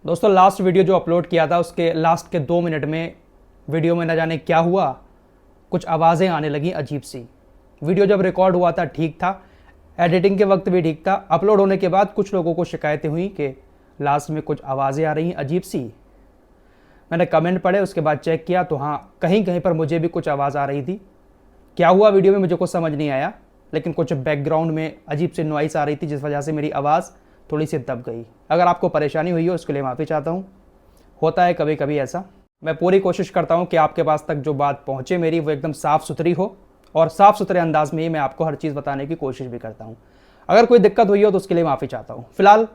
दोस्तों last video जो upload किया था उसके लास्ट के 2 मिनट में वीडियो में न जाने क्या हुआ, कुछ आवाज़ें आने लगी अजीब सी। वीडियो जब रिकॉर्ड हुआ था ठीक था, एडिटिंग के वक्त भी ठीक था, अपलोड होने के बाद कुछ लोगों को शिकायतें हुई कि लास्ट में कुछ आवाज़ें आ रही हैं अजीब सी। मैंने कमेंट पढ़े, उसके बाद चेक किया तो हाँ, कहीं कहीं पर मुझे भी कुछ आवाज़ आ रही थी। क्या हुआ वीडियो में मुझे कुछ समझ नहीं आया, लेकिन कुछ बैकग्राउंड में अजीब सी नॉइस आ रही थी जिस वजह से मेरी आवाज़ थोड़ी सी दब गई। अगर आपको परेशानी हुई हो उसके लिए माफ़ी चाहता हूँ, होता है कभी कभी ऐसा। मैं पूरी कोशिश करता हूँ कि आपके पास तक जो बात पहुँचे मेरी वो एकदम साफ़ सुथरी हो, और साफ़ सुथरे अंदाज में ही मैं आपको हर चीज़ बताने की कोशिश भी करता हूँ। अगर कोई दिक्कत हुई हो तो उसके लिए माफ़ी चाहता हूँ। फिलहाल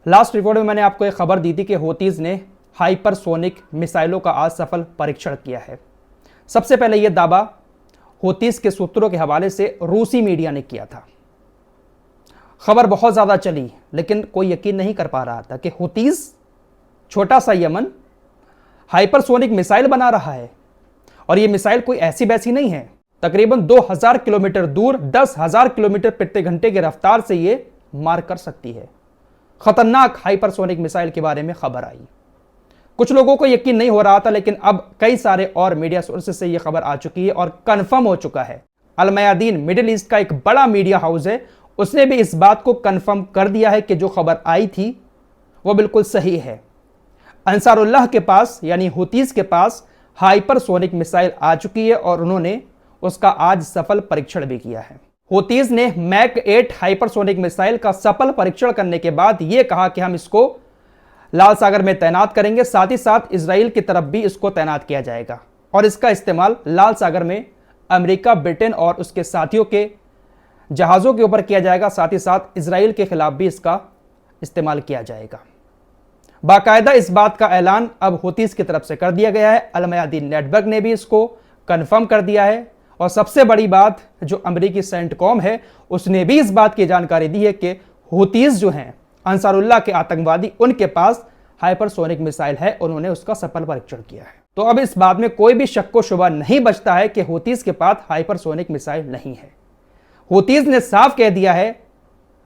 लास्ट रिपोर्ट में मैंने आपको एक खबर दी थी कि हूतीज़ ने हाइपरसोनिक मिसाइलों का आज सफल परीक्षण किया है। सबसे पहले यह दावा हूतीज़ के सूत्रों के हवाले से रूसी मीडिया ने किया था। खबर बहुत ज़्यादा चली, लेकिन कोई यकीन नहीं कर पा रहा था कि हूतीज़, छोटा सा यमन, हाइपरसोनिक मिसाइल बना रहा है। और यह मिसाइल कोई ऐसी वैसी नहीं है, तकरीबन 2000 किलोमीटर दूर 10,000 किलोमीटर प्रति घंटे की रफ्तार से यह मार कर सकती है। खतरनाक हाइपरसोनिक मिसाइल के बारे में खबर आई। कुछ लोगों को यकीन नहीं हो रहा था, लेकिन अब कई सारे और मीडिया सोर्सेज से यह खबर आ चुकी है और कंफर्म हो चुका है। अल मयादीन मिडिल ईस्ट का एक बड़ा मीडिया हाउस है, उसने भी इस बात को कंफर्म कर दिया है कि जो खबर आई थी वो बिल्कुल सही है। अंसारुल्लाह के पास यानी हूतीज़ के पास हाइपरसोनिक मिसाइल आ चुकी है और उन्होंने उसका आज सफल परीक्षण भी किया है। हूतीज़ ने मैक 8 हाइपरसोनिक मिसाइल का सफल परीक्षण करने के बाद यह कहा कि हम इसको लाल सागर में तैनात करेंगे, साथ ही साथ इजराइल की तरफ भी इसको तैनात किया जाएगा और इसका इस्तेमाल लाल सागर में अमेरिका, ब्रिटेन और उसके साथियों के जहाज़ों के ऊपर किया जाएगा। साथ ही साथ इजराइल के खिलाफ भी इसका इस्तेमाल किया जाएगा। बाकायदा इस बात का ऐलान अब हूतीज़ की तरफ से कर दिया गया है। अल मयादीन नेटवर्क ने भी इसको कंफर्म कर दिया है और सबसे बड़ी बात, जो अमेरिकी सेंटकॉम है उसने भी इस बात की जानकारी दी है कि हूतीज़ जो हैं अंसारुल्लाह के आतंकवादी, उनके पास हाइपरसोनिक मिसाइल है, उन्होंने उसका सफल परीक्षण किया है। तो अब इस बात में कोई भी शक व शुबा नहीं बचता है कि हूतीज़ के पास हाइपरसोनिक मिसाइल नहीं है। हूतीज़ ने साफ कह दिया है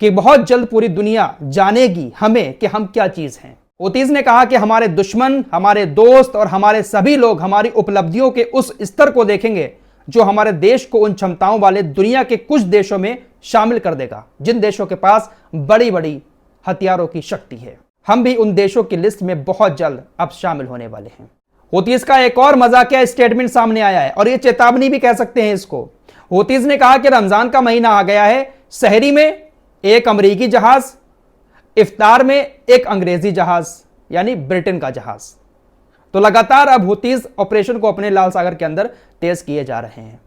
कि बहुत जल्द पूरी दुनिया जानेगी हमें कि हम क्या चीज हैं। हूतीज़ ने कहा कि हमारे दुश्मन, हमारे दोस्त और हमारे सभी लोग हमारी उपलब्धियों के उस स्तर को देखेंगे जो हमारे देश को उन क्षमताओं वाले दुनिया के कुछ देशों में शामिल कर देगा जिन देशों के पास बड़ी बड़ी हथियारों की शक्ति है। हम भी उन देशों की लिस्ट में बहुत जल्द अब शामिल होने वाले हैं। हूतीज़ का एक और मजाकिया स्टेटमेंट सामने आया है और यह चेतावनी भी कह सकते हैं इसको। हूतीज़ ने कहा कि रमजान का महीना आ गया है, सहरी में एक अमेरिकी जहाज, इफ्तार में एक अंग्रेजी जहाज यानी ब्रिटेन का जहाज। तो लगातार अब हूतीज़ ऑपरेशन को अपने लाल सागर के अंदर तेज किए जा रहे हैं।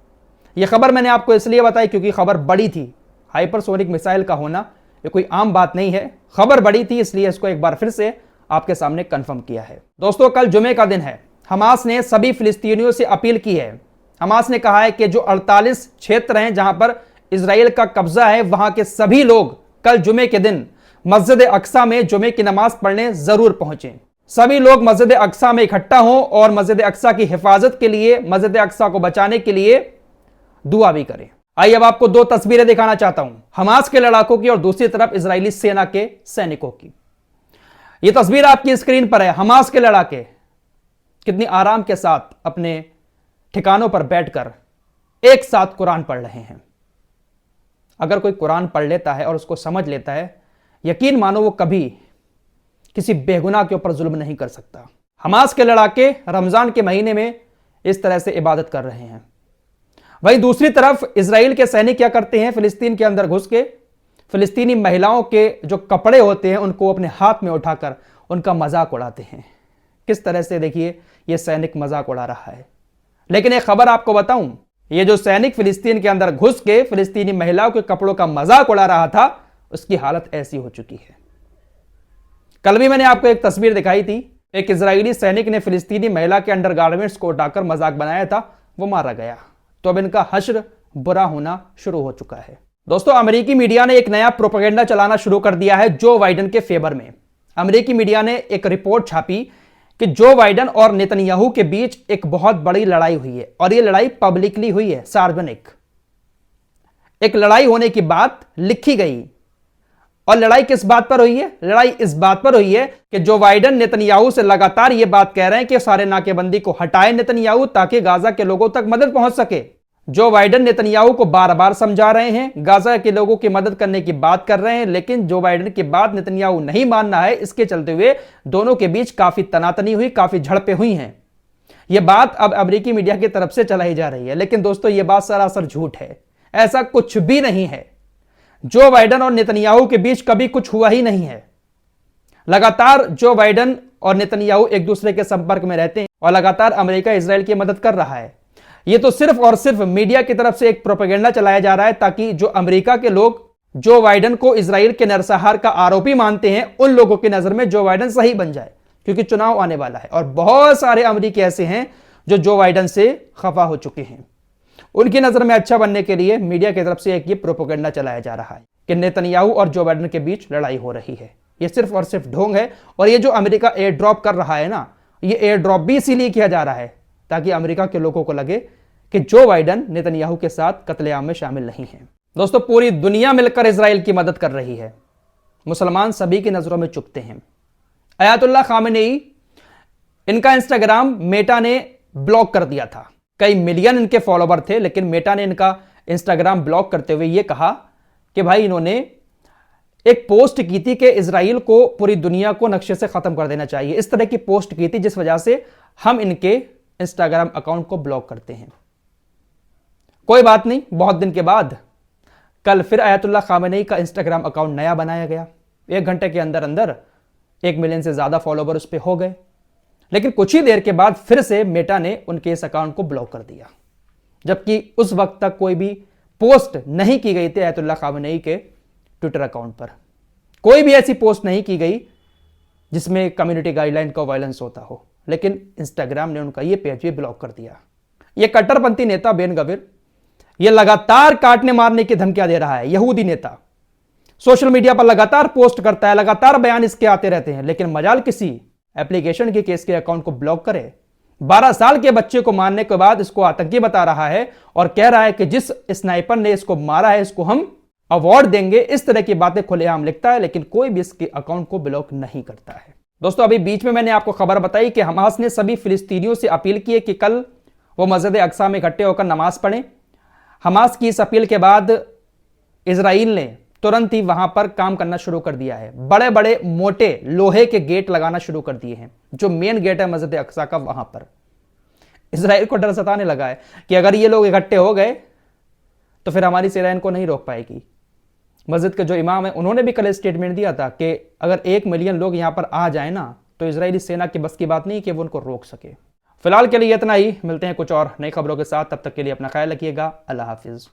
यह खबर मैंने आपको इसलिए बताई क्योंकि खबर बड़ी थी। हाइपरसोनिक मिसाइल का होना ये कोई आम बात नहीं है, खबर बड़ी थी, इसलिए इसको एक बार फिर से आपके सामने कंफर्म किया है। दोस्तों कल जुमे का दिन है। हमास ने सभी फिलिस्तीनियों से अपील की है। हमास ने कहा है कि जो 48 क्षेत्र हैं जहां पर इजराइल का कब्जा है, वहां के सभी लोग कल जुमे के दिन मस्जिद अक्सा में जुमे की नमाज पढ़ने जरूर पहुंचें। सभी लोग मस्जिद अक्सा में इकट्ठा हों और मस्जिद अक्सा की हिफाजत के लिए, मस्जिद अक्सा को बचाने के लिए दुआ भी करें। आइए अब आपको 2 तस्वीरें दिखाना चाहता हूं, हमास के लड़ाकों की और दूसरी तरफ इजरायली सेना के सैनिकों की। यह तस्वीर आपकी स्क्रीन पर है। हमास के लड़ाके कितनी आराम के साथ अपने ठिकानों पर बैठकर एक साथ कुरान पढ़ रहे हैं। अगर कोई कुरान पढ़ लेता है और उसको समझ लेता है, यकीन मानो वो कभी किसी बेगुनाह के ऊपर जुल्म नहीं कर सकता। हमास के लड़ाके रमजान के महीने में इस तरह से इबादत कर रहे हैं। वहीं दूसरी तरफ इजराइल के सैनिक क्या करते हैं, फिलिस्तीन के अंदर घुस के फिलिस्तीनी महिलाओं के जो कपड़े होते हैं उनको अपने हाथ में उठाकर उनका मजाक उड़ाते हैं। किस तरह से देखिए यह सैनिक मजाक उड़ा रहा है। लेकिन एक खबर आपको बताऊं, ये जो सैनिक फिलिस्तीन के अंदर घुस के फिलिस्तीनी महिलाओं के कपड़ों का मजाक उड़ा रहा था, उसकी हालत ऐसी हो चुकी है। कल भी मैंने आपको एक तस्वीर दिखाई थी, एक इजरायली सैनिक ने फिलिस्तीनी महिला के अंडरगारमेंट्स को उठाकर मजाक बनाया था, वो मारा गया। तो अब इनका हश्र बुरा होना शुरू हो चुका है। दोस्तों अमेरिकी मीडिया ने एक नया प्रोपेगेंडा चलाना शुरू कर दिया है जो बाइडेन के फेवर में। अमेरिकी मीडिया ने एक रिपोर्ट छापी कि जो बाइडेन और नेतन्याहू के बीच एक बहुत बड़ी लड़ाई हुई है और यह लड़ाई पब्लिकली हुई है, सार्वजनिक। एक लड़ाई होने की बात लिखी गई और लड़ाई किस बात पर हुई है? लड़ाई इस बात पर हुई है कि जो बाइडेन नेतन्याहू से लगातार यह बात कह रहे हैं कि सारे नाकेबंदी को हटाए नेतन्याहू, ताकि गाजा के लोगों तक मदद पहुंच सके। जो बाइडेन नेतन्याहू को बार बार समझा रहे हैं, गाजा के लोगों की मदद करने की बात कर रहे हैं, लेकिन जो बाइडेन की बात नेतन्याहू नहीं मानना है। इसके चलते हुए दोनों के बीच काफी तनातनी हुई, काफी झड़पें हुई हैं। यह बात अब अमेरिकी मीडिया की तरफ से चलाई जा रही है, लेकिन दोस्तों यह बात सरासर झूठ है। ऐसा कुछ भी नहीं है। जो बाइडेन और नेतन्याहू के बीच कभी कुछ हुआ ही नहीं है। लगातार जो बाइडेन और नेतन्याहू एक दूसरे के संपर्क में रहते हैं और लगातार अमेरिका इजराइल की मदद कर रहा है। यह तो सिर्फ और सिर्फ मीडिया की तरफ से एक प्रोपेगेंडा चलाया जा रहा है, ताकि जो अमेरिका के लोग जो बाइडेन को इजराइल के नरसंहार का आरोपी मानते हैं, उन लोगों की नजर में जो बाइडेन सही बन जाए, क्योंकि चुनाव आने वाला है और बहुत सारे अमेरिकी ऐसे हैं जो बाइडेन से खफा हो चुके हैं। उनकी नजर में अच्छा बनने के लिए मीडिया की तरफ से एक ये प्रोपेगेंडा चलाया जा रहा है कि नेतन्याहू और जो बाइडेन के बीच लड़ाई हो रही है। ये सिर्फ और सिर्फ ढोंग है। और ये जो अमेरिका एयर ड्रॉप कर रहा है ना, ये एयर ड्रॉप भी इसीलिए किया जा रहा है ताकि अमेरिका के लोगों को लगे कि जो बाइडेन नेतन्याहू के साथ कत्लेआम में शामिल नहीं है। दोस्तों, पूरी दुनिया मिलकर इजराइल की मदद कर रही है। मुसलमान सभी की नजरों में चुकते हैं। अयातुल्लाह खामेनेई, इनका इंस्टाग्राम मेटा ने ब्लॉक कर दिया था। कई मिलियन इनके फॉलोवर थे, लेकिन मेटा ने इनका इंस्टाग्राम ब्लॉक करते हुए यह कहा कि भाई इन्होंने एक पोस्ट की थी कि इजराइल को पूरी दुनिया को नक्शे से खत्म कर देना चाहिए। इस तरह की पोस्ट की थी जिस वजह से हम इनके इंस्टाग्राम अकाउंट को ब्लॉक करते हैं। कोई बात नहीं, बहुत दिन के बाद कल फिर अयातुल्लाह खामेनेई का इंस्टाग्राम अकाउंट नया बनाया गया। 1 घंटे के अंदर अंदर 1 मिलियन से ज्यादा फॉलोवर उस पर हो गए। लेकिन कुछ ही देर के बाद फिर से मेटा ने उनके इस अकाउंट को ब्लॉक कर दिया, जबकि उस वक्त तक कोई भी पोस्ट नहीं की गई थी अयातुल्लाह खामेनेई के ट्विटर अकाउंट पर। कोई भी ऐसी पोस्ट नहीं की गई जिसमें कम्युनिटी गाइडलाइन का वायलेंस होता हो, लेकिन इंस्टाग्राम ने उनका यह पेज भी ब्लॉक कर दिया। यह कट्टरपंथी नेता बेन गविर यह लगातार काटने मारने की धमकियां दे रहा है। यहूदी नेता सोशल मीडिया पर लगातार पोस्ट करता है, लगातार बयान इसके आते रहते हैं, लेकिन मजाल किसी एप्लीकेशन के केस के अकाउंट को ब्लॉक करे। 12 साल के बच्चे को मारने के बाद इसको आतंकी बता रहा है और कह रहा है कि जिस स्नाइपर ने इसको मारा है इसको हम अवार्ड देंगे। इस तरह की बातें खुलेआम लिखता है, लेकिन कोई भी इसके अकाउंट को ब्लॉक नहीं करता है। दोस्तों, अभी बीच में मैंने आपको खबर बताई कि हमास ने सभी फिलिस्तीनियों से अपील की है कि कल वो मस्जिद अक्सा में इकट्ठे होकर नमाज पढ़ें। हमास की इस अपील के बाद इजराइल ने तुरंत ही वहां पर काम करना शुरू कर दिया है। बड़े बड़े मोटे लोहे के गेट लगाना शुरू कर दिए हैं। जो मेन गेट है मस्जिद अक्सा का, वहां पर इजराइल को डर सताने लगा है कि अगर ये लोग इकट्ठे हो गए तो फिर हमारी सेना इनको नहीं रोक पाएगी। मस्जिद के जो इमाम है उन्होंने भी कल स्टेटमेंट दिया था कि अगर 1 मिलियन लोग यहां पर आ जाए ना, तो इजरायली सेना की बस की बात नहीं कि वो उनको रोक सके। फिलहाल के लिए इतना ही। मिलते हैं कुछ और नई खबरों के साथ, तब तक के लिए अपना ख्याल रखिएगा। अल्लाह हाफिज।